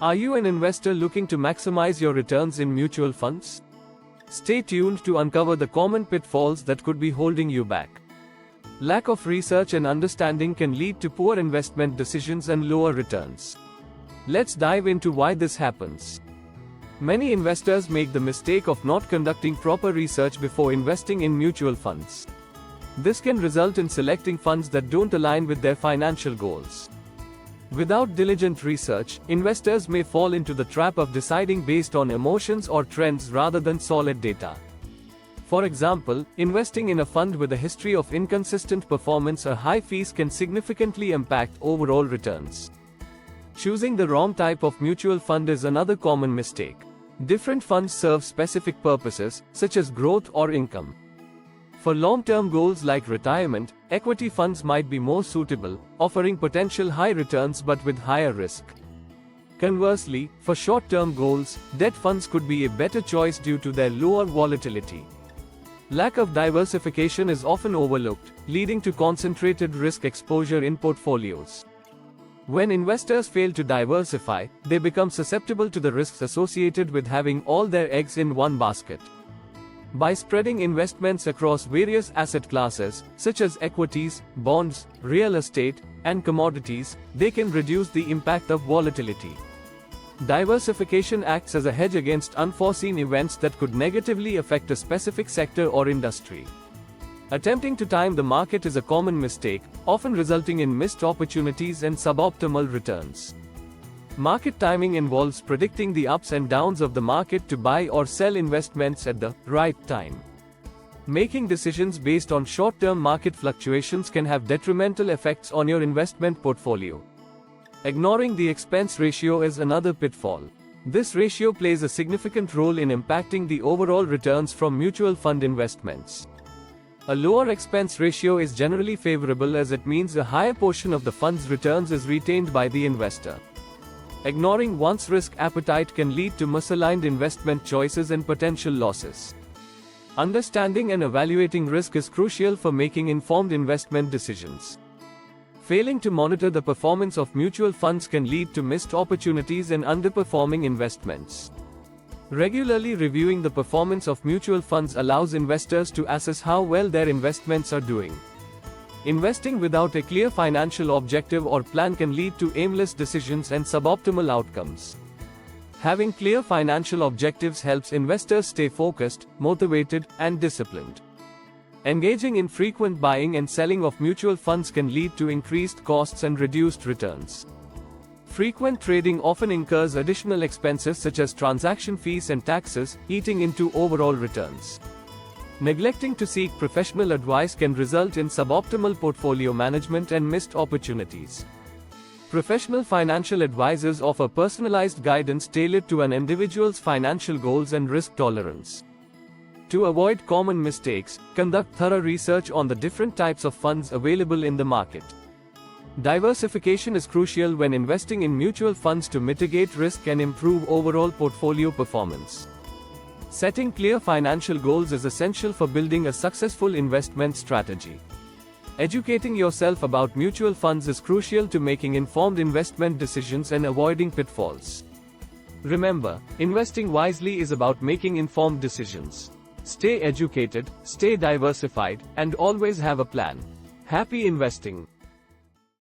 Are you an investor looking to maximize your returns in mutual funds? Stay tuned to uncover the common pitfalls that could be holding you back. Lack of research and understanding can lead to poor investment decisions and lower returns. Let's dive into why this happens. Many investors make the mistake of not conducting proper research before investing in mutual funds. This can result in selecting funds that don't align with their financial goals. Without diligent research, investors may fall into the trap of deciding based on emotions or trends rather than solid data. For example, investing in a fund with a history of inconsistent performance or high fees can significantly impact overall returns. Choosing the wrong type of mutual fund is another common mistake. Different funds serve specific purposes, such as growth or income. For long-term goals like retirement, equity funds might be more suitable, offering potential high returns but with higher risk. Conversely, for short-term goals, debt funds could be a better choice due to their lower volatility. Lack of diversification is often overlooked, leading to concentrated risk exposure in portfolios. When investors fail to diversify, they become susceptible to the risks associated with having all their eggs in one basket. By spreading investments across various asset classes, such as equities, bonds, real estate, and commodities, they can reduce the impact of volatility. Diversification acts as a hedge against unforeseen events that could negatively affect a specific sector or industry. Attempting to time the market is a common mistake, often resulting in missed opportunities and suboptimal returns. Market timing involves predicting the ups and downs of the market to buy or sell investments at the right time. Making decisions based on short-term market fluctuations can have detrimental effects on your investment portfolio. Ignoring the expense ratio is another pitfall. This ratio plays a significant role in impacting the overall returns from mutual fund investments. A lower expense ratio is generally favorable as it means a higher portion of the fund's returns is retained by the investor. Ignoring one's risk appetite can lead to misaligned investment choices and potential losses. Understanding and evaluating risk is crucial for making informed investment decisions. Failing to monitor the performance of mutual funds can lead to missed opportunities and underperforming investments. Regularly reviewing the performance of mutual funds allows investors to assess how well their investments are doing. Investing without a clear financial objective or plan can lead to aimless decisions and suboptimal outcomes. Having clear financial objectives helps investors stay focused, motivated, and disciplined. Engaging in frequent buying and selling of mutual funds can lead to increased costs and reduced returns. Frequent trading often incurs additional expenses such as transaction fees and taxes, eating into overall returns. Neglecting to seek professional advice can result in suboptimal portfolio management and missed opportunities. Professional financial advisors offer personalized guidance tailored to an individual's financial goals and risk tolerance. To avoid common mistakes, conduct thorough research on the different types of funds available in the market. Diversification is crucial when investing in mutual funds to mitigate risk and improve overall portfolio performance. Setting clear financial goals is essential for building a successful investment strategy. Educating yourself about mutual funds is crucial to making informed investment decisions and avoiding pitfalls. Remember, investing wisely is about making informed decisions. Stay educated, stay diversified, and always have a plan. Happy investing!